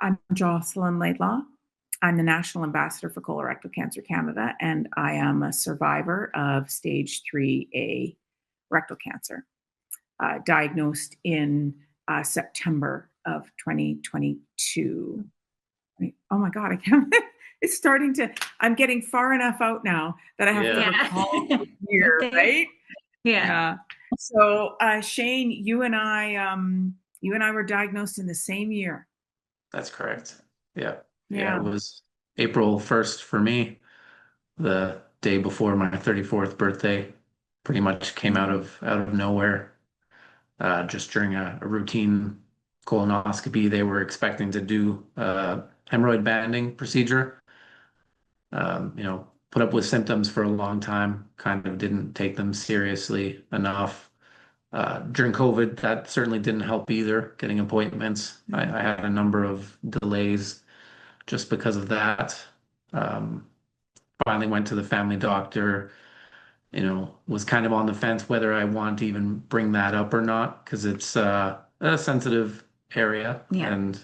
I'm Jocelyn Laidlaw. I'm the National Ambassador for Colorectal Cancer Canada, and I am a survivor of stage 3A rectal cancer, diagnosed in September of 2022. Oh my God, I can't. It's starting to, I'm getting far enough out now that I have to recall the year, right? Yeah. So, Shane, you and I were diagnosed in the same year. That's correct. Yeah. Yeah, it Yeah. was April 1st for me, the day before my 34th birthday. Pretty much came out of nowhere. Just during a routine colonoscopy, they were expecting to do a hemorrhoid banding procedure. Put up with symptoms for a long time, kind of didn't take them seriously enough. During COVID, that certainly didn't help either, getting appointments. I had a number of delays just because of that. Um, Finally went to the family doctor, was kind of on the fence whether I want to even bring that up or not, because it's a sensitive area. Yeah. And,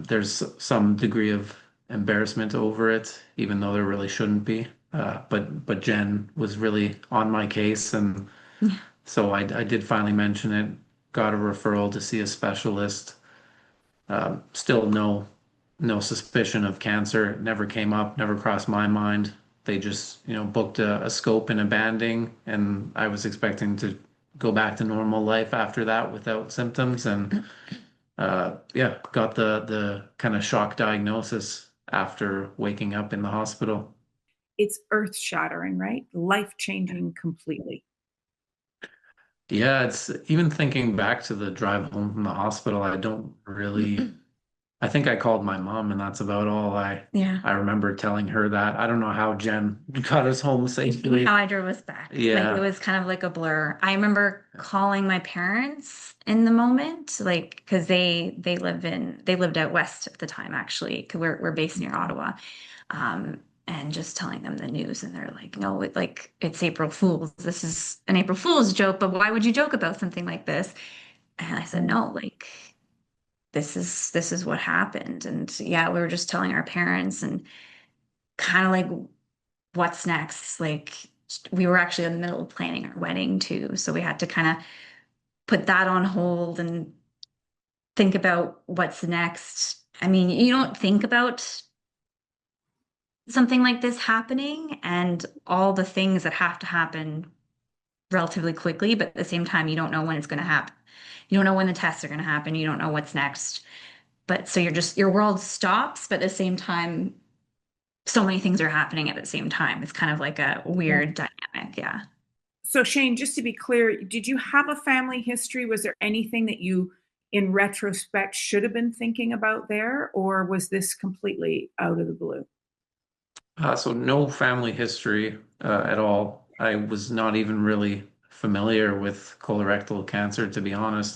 there's some degree of embarrassment over it, even though there really shouldn't be. But Jen was really on my case, and so I did finally mention it, got a referral to see a specialist. Still no suspicion of cancer. It never came up, never crossed my mind. They just, booked a scope and a banding, and I was expecting to go back to normal life after that without symptoms. And yeah, got the kind of shock diagnosis after waking up in the hospital. It's earth shattering, right? Life changing completely. Yeah, it's even thinking back to the drive home from the hospital, I don't really. I think I called my mom, and that's about all Yeah. I remember telling her that. I don't know how Jen got us home safely. How I drove us back. Like it Yeah. was kind of like a blur. I remember calling my parents in the moment, like because they lived out west at the time actually, because we're based near Ottawa. And just telling them the news, and they're like, no, it's April Fool's. This is an April Fool's joke, but why would you joke about something like this? And I said, no, like this is what happened. And yeah, we were just telling our parents and kind of like what's next. Like we were actually in the middle of planning our wedding too. So we had to kind of put that on hold and think about what's next. I mean, you don't think about something like this happening and all the things that have to happen relatively quickly, but at the same time, you don't know when it's going to happen. You don't know when the tests are going to happen. You don't know what's next. But so your world stops, but at the same time, so many things are happening at the same time. It's kind of like a Yeah. weird dynamic. Yeah. So, Shane, just to be clear, did you have a family history? Was there anything that you, in retrospect, should have been thinking about there, or was this completely out of the blue? So no family history at all. I was not even really familiar with colorectal cancer, to be honest.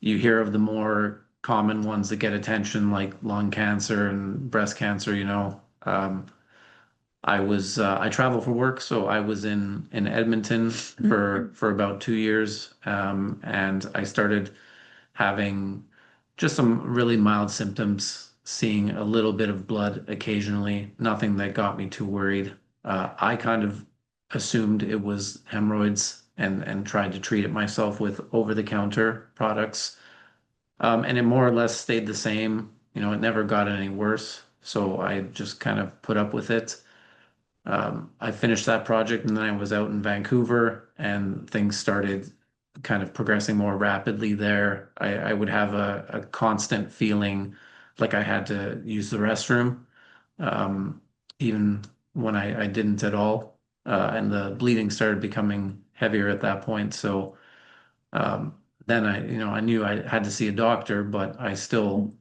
You hear of the more common ones that get attention, like lung cancer and breast cancer, I travel for work, so I was in Edmonton for about 2 years, and I started having just some really mild symptoms, seeing a little bit of blood occasionally, nothing that got me too worried. I kind of assumed it was hemorrhoids and tried to treat it myself with over-the-counter products. And it more or less stayed the same. It never got any worse. So I just kind of put up with it. I finished that project and then I was out in Vancouver and things started kind of progressing more rapidly there. I would have a constant feeling like I had to use the restroom, um, even when I didn't at all. And the bleeding started becoming heavier at that point. So then I knew I had to see a doctor, but I still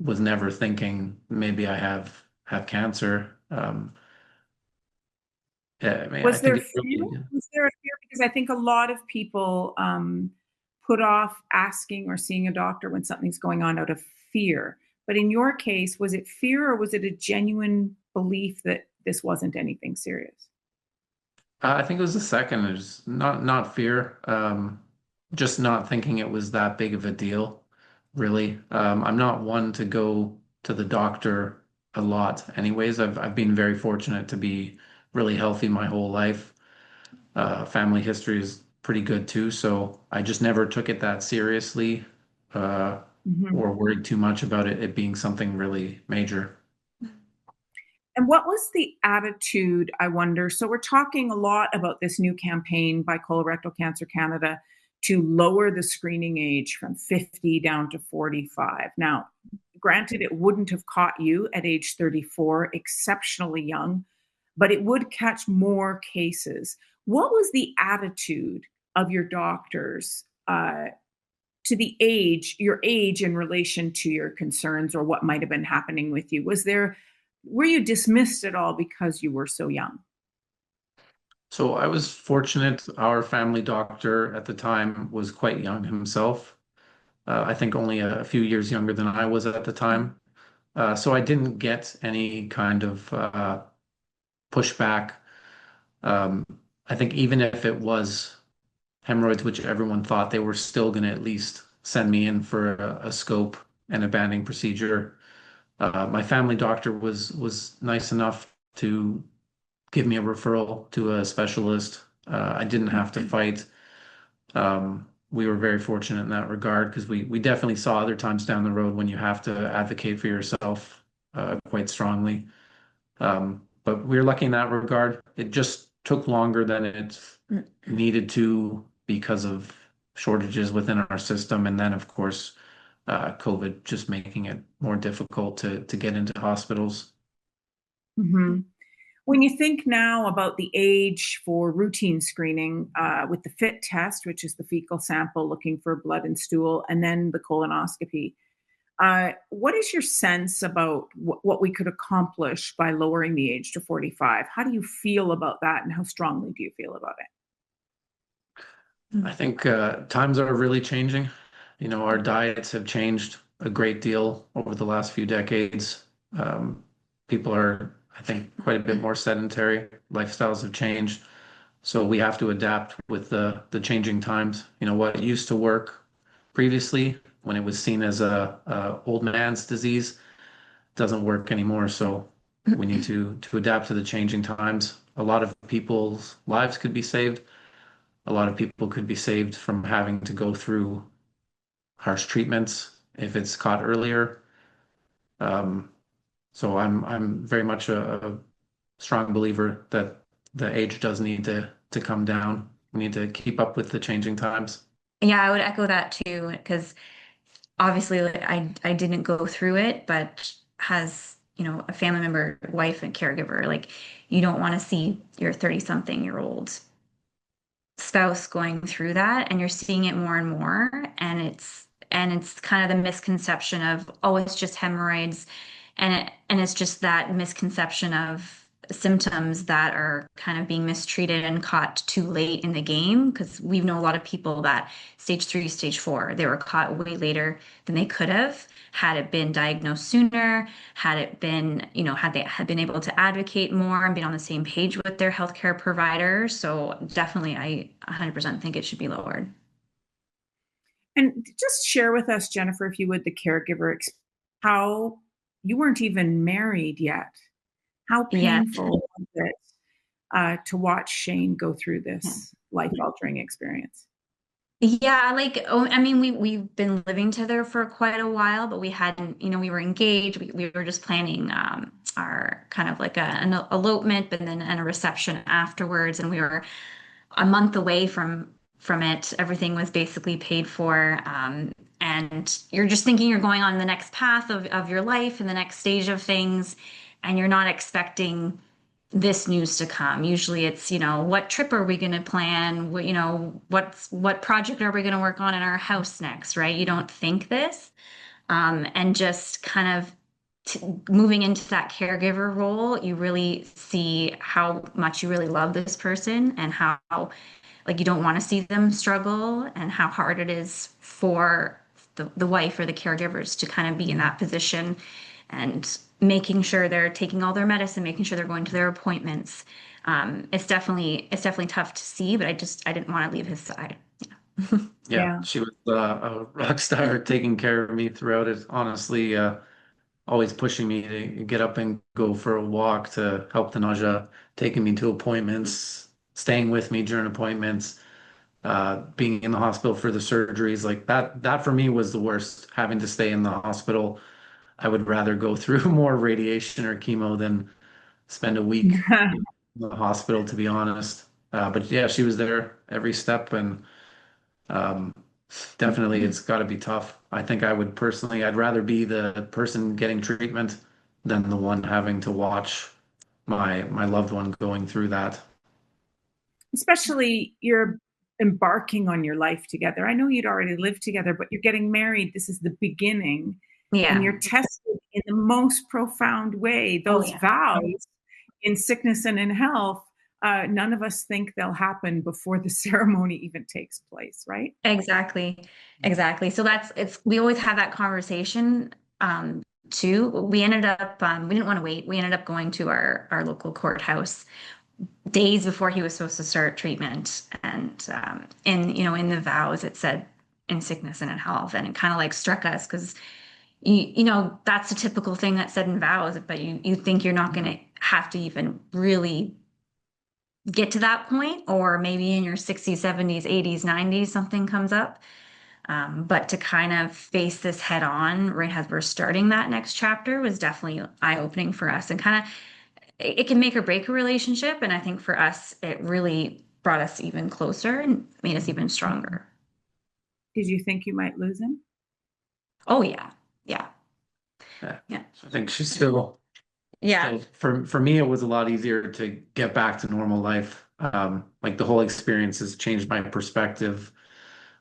was never thinking maybe I have cancer. Yeah, I mean, I Was think there it's fear? really, Was there a fear? Because I think a lot of people put off asking or seeing a doctor when something's going on out of fear. But in your case, was it fear or was it a genuine belief that this wasn't anything serious? I think it was the second. It's not fear, just not thinking it was that big of a deal. really. I'm not one to go to the doctor a lot anyways. I've been very fortunate to be really healthy my whole life. Family history is pretty good too, so I just never took it that seriously, uh, Mhm. or worried too much about it being something really major. And what was the attitude, I wonder? So, we're talking a lot about this new campaign by Colorectal Cancer Canada to lower the screening age from 50 down to 45. Now, granted, it wouldn't have caught you at age 34, exceptionally young, but it would catch more cases. What was the attitude of your doctors to your age in relation to your concerns or what might have been happening with you? Were you dismissed at all because you were so young? So I was fortunate. Our family doctor at the time was quite young himself. I think only a few years younger than I was at the time. So I didn't get any kind of pushback. Um, I think even if it was hemorrhoids, which everyone thought, they were still going to at least send me in for a scope and a banding procedure. My family doctor was nice enough to give me a referral to a specialist. I didn't have to fight. We were very fortunate in that regard because we definitely saw other times down the road when you have to advocate for yourself quite strongly. But we were lucky in that regard. It just took longer than it needed to because of shortages within our system, and then of course, COVID just making it more difficult to get into hospitals. Mhm. When you think now about the age for routine screening with the FIT test, which is the fecal sample looking for blood and stool, and then the colonoscopy, what is your sense about what we could accomplish by lowering the age to 45? How do you feel about that, and how strongly do you feel about it? I think times are really changing. Our diets have changed a great deal over the last few decades. Um, People are, I think, quite a bit more sedentary. Lifestyles have changed. So we have to adapt with the changing times. What used to work previously when it was seen as a old man's disease doesn't work anymore. So we need to adapt to the changing times. A lot of people's lives could be saved. A lot of people could be saved from having to go through harsh treatments if it's caught earlier. Um, so I'm very much a strong believer that the age does need to come down. We need to keep up with the changing times. Yeah, I would echo that too, because obviously like, I didn't go through it, but has, a family member, wife, and caregiver, like you don't want to see your 30 something year old spouse going through that, and you're seeing it more and more, and it's kind of the misconception of, oh, it's just hemorrhoids, and it's just that misconception of symptoms that are kind of being mistreated and caught too late in the game, because we know a lot of people that stage 3, stage 4, they were caught way later than they could have had it been diagnosed sooner, had it been, had they had been able to advocate more and been on the same page with their healthcare provider. So definitely, I 100% think it should be lowered. And just share with us, Jennifer, if you would, the caregiver, how you weren't even married yet. How Yeah. painful was it to watch Shane go through Yeah. this life-altering experience? Yeah, like oh, I mean, we've been living together for quite a while, but we hadn't, we were engaged. We were just planning our kind of like an elopement, but then and a reception afterwards, and we were a month away from it. Everything was basically paid for, and you're just thinking you're going on the next path of your life and the next stage of things, and you're not expecting this news to come. Usually it's, what trip are we going to plan? What project are we going to work on in our house next, right? You don't think this. And just kind of moving into that caregiver role, you really see how much you really love this person and how like you don't want to see them struggle and how hard it is for the wife or the caregivers to kind of be in that position and making sure they're taking all their medicine, making sure they're going to their appointments. It's definitely tough to see, but I didn't want to leave his side. Yeah, Yeah. she was a rock star taking care of me throughout it. Honestly, always pushing me to get up and go for a walk to help the nausea, taking me to appointments, staying with me during appointments, being in the hospital for the surgeries. Like that for me was the worst, having to stay in the hospital. I would rather go through more radiation or chemo than spend a week in the hospital, to be honest. But yeah, she was there every step, and um, definitely it's got to be tough. I think I would personally, I'd rather be the person getting treatment than the one having to watch my loved one going through that. Especially you're embarking on your life together. I know you'd already lived together, but you're getting married. This is the beginning, and Yeah. you're tested in the most profound way. Oh, Those yeah. vows in sickness and in health, none of us think they'll happen before the ceremony even takes place, right? Exactly. Exactly. So we always have that conversation, too. We ended up, we didn't want to wait. We ended up going to our local courthouse days before he was supposed to start treatment. And, in the vows, it said in sickness and in health. And it kind of like struck us because, that's the typical thing that's said in vows, but you think you're not going to have to even really get to that point, or maybe in your 60s, 70s, 80s, 90s, something comes up. But to kind of face this head on right as we're starting that next chapter was definitely eye-opening for us, and kind of it can make or break a relationship. And I think for us, it really brought us even closer and made us even stronger. Did you think you might lose him? Oh yeah. Yeah. Yeah. Yeah. So I think she's still Yeah. for me it was a lot easier to get back to normal life. Like the whole experience has changed my perspective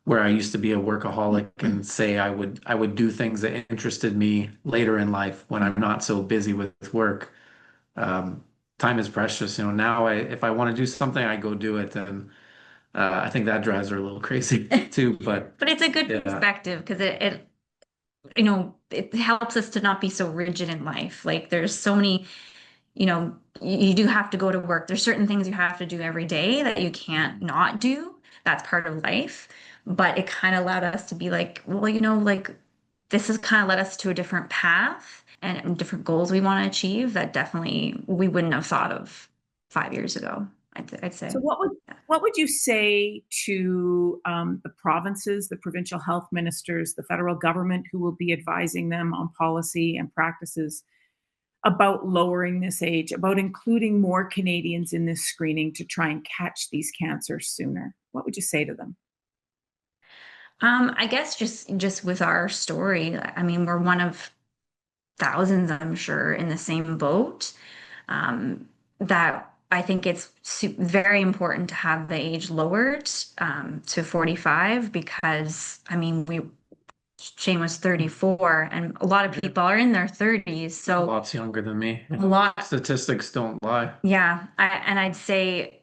where I used to be a workaholic and say I would do things that interested me later in life when I'm not so busy with work. Um, Time is precious, now if I want to do something, I go do it, and I think that drives her a little crazy too. But But it's a good yeah, perspective because it helps us to not be so rigid in life. Like there's so many, you do have to go to work. There's certain things you have to do every day that you can't not do. That's part of life. But it kind of allowed us to be like, well, like this has kind of led us to a different path and different goals we want to achieve that definitely we wouldn't have thought of 5 years ago, I'd say. So what would you say to the provinces, the provincial health ministers, the federal government who will be advising them on policy and practices about lowering this age, about including more Canadians in this screening to try and catch these cancers sooner? What would you say to them? I guess just with our story, I mean, we're one of thousands, I'm sure, in the same boat. That I think it's very important to have the age lowered to 45 because I mean Shane was 34 and a lot of people are in their 30s, so lots younger than me. a lot. Statistics don't lie. Yeah, and I'd say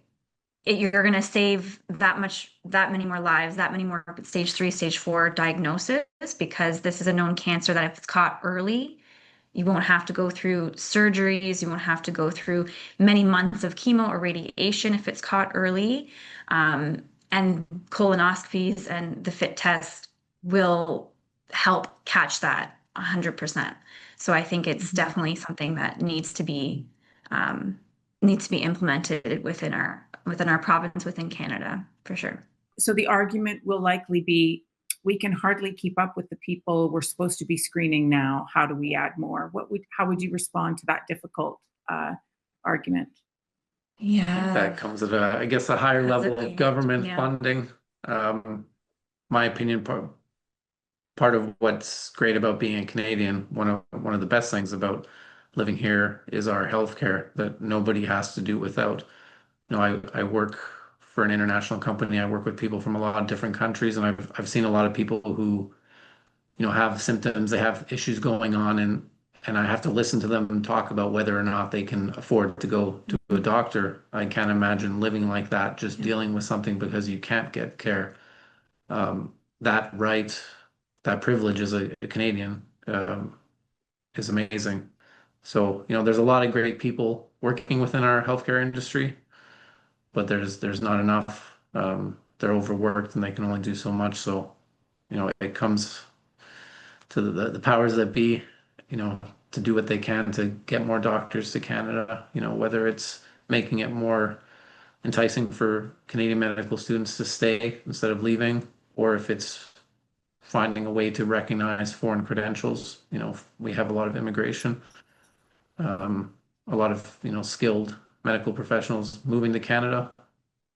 you're going to save that many more lives, that many more stage 3, stage 4 diagnosis because this is a known cancer that if it's caught early, you won't have to go through surgeries. You won't have to go through many months of chemo or radiation if it's caught early. And colonoscopies and the FIT test will help catch that 100%. So I think it's definitely something that um, needs to be implemented within our province, within Canada, for sure. So the argument will likely be we can hardly keep up with the people we're supposed to be screening now. How do we add more? How would you respond to that difficult argument? I think Yeah, that comes at I guess, a higher that's level of it. government Yeah. funding. Um, my opinion, part of what's great about being a Canadian, one of the best things about living here is our healthcare that nobody has to do without. I work for an international company. I work with people from a lot of different countries, and I've seen a lot of people who, have symptoms, they have issues going on, and I have to listen to them talk about whether or not they can afford to go to a doctor. I can't imagine living like that, just dealing with something because you can't get care. That right, that privilege as a Canadian, is amazing. So, there's a lot of great people working within our healthcare industry, but there's not enough. they're overworked and they can only do so much. So, it comes to the powers that be, to do what they can to get more doctors to Canada, whether it's making it more enticing for Canadian medical students to stay instead of leaving, or if it's finding a way to recognize foreign credentials. We have a lot of immigration, a lot of, skilled medical professionals moving to Canada,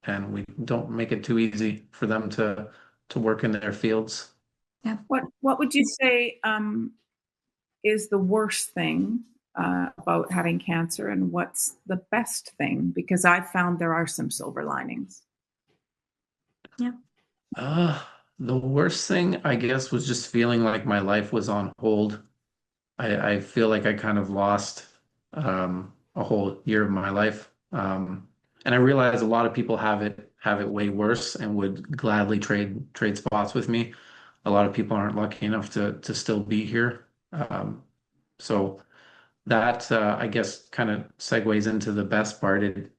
and we don't make it too easy for them to work in their fields. Yeah. What would you say is the worst thing about having cancer, and what's the best thing? Because I've found there are some silver linings. Yeah. The worst thing, I guess, was just feeling like my life was on hold. I feel like I kind of lost a whole year of my life. And I realize a lot of people have it way worse and would gladly trade spots with me. A lot of people aren't lucky enough to still be here. So that I guess kind of segues into the best part. It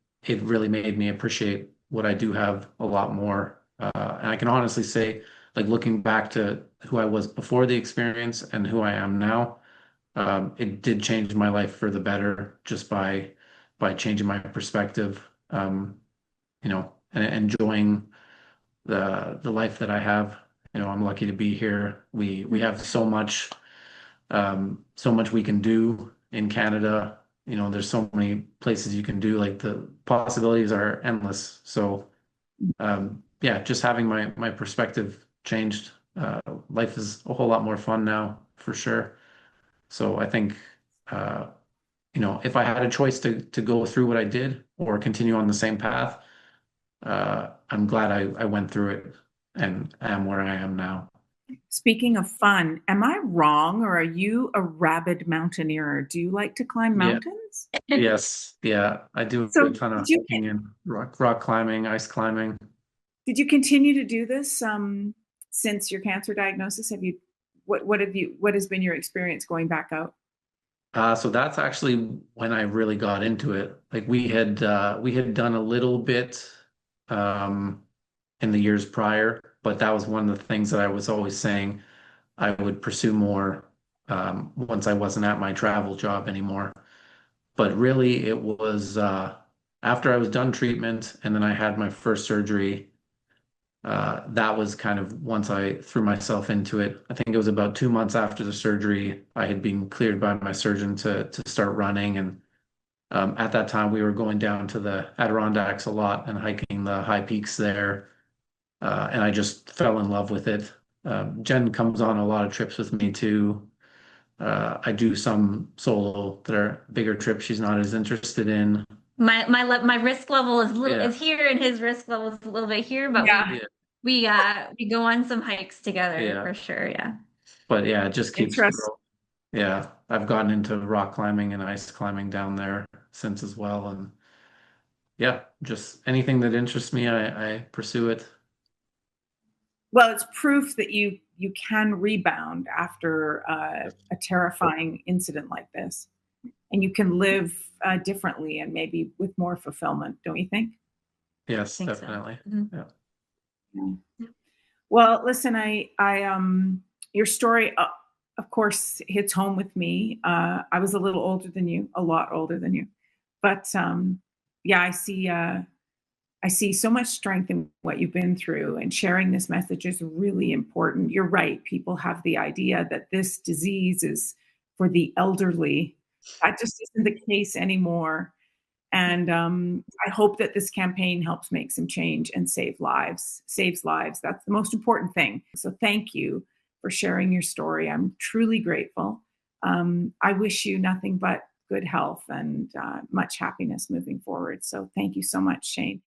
really made me appreciate what I do have a lot more. And I can honestly say, like looking back to who I was before the experience and who I am now, it did change my life for the better just by changing my perspective, and enjoying the life that I have. I'm lucky to be here. We have so much we can do in Canada. There's so many places you can do, like the possibilities are endless. So yeah, just having my perspective changed. Life is a whole lot more fun now, for sure. So I think, uh, if I had a choice to go through what I did or continue on the same path, I'm glad I went through it and am where I am now. Speaking of fun, am I wrong, or are you a rabid mountaineer? Do you like to climb Yeah. mountains? Yes. Yeah. I do So a ton of did you hiking and rock climbing, ice climbing. did you continue to do this since your cancer diagnosis? Have you what has been your experience going back out? So that's actually when I really got into it. Like we had done a little bit um, in the years prior, but that was one of the things that I was always saying I would pursue more once I wasn't at my travel job anymore. But really, it was after I was done treatment and then I had my first surgery. That was kind of once I threw myself into it. I think it was about 2 months after the surgery, I had been cleared by my surgeon to start running. And at that time, we were going down to the Adirondacks a lot and hiking the high peaks there. And I just fell in love with it. Jen comes on a lot of trips with me too. I do some solo that are bigger trips she's not as interested in. My risk level is Yeah. is here, and his risk level is a little bit here, but Yeah, Yeah. we go on some hikes together Yeah. for sure. Yeah. But yeah, it just keeps interest. growing. Yeah, I've gotten into rock climbing and ice climbing down there since as well. And yeah, just anything that interests me, I pursue it. Well, it's proof that you can rebound after a terrifying incident like this, and you can live differently and maybe with more fulfillment, don't you think? Yes, Think so. definitely. Mhm. Yeah. Yeah. Well, listen, your story, of course, hits home with me. I was a little older than you, a lot older than you, but yeah, I see so much strength in what you've been through, and sharing this message is really important. You're right. People have the idea that this disease is for the elderly. That just isn't the case anymore. And I hope that this campaign helps make some change and saves lives. That's the most important thing. So thank you for sharing your story. I'm truly grateful. I wish you nothing but good health and much happiness moving forward. So thank you so much, Shane.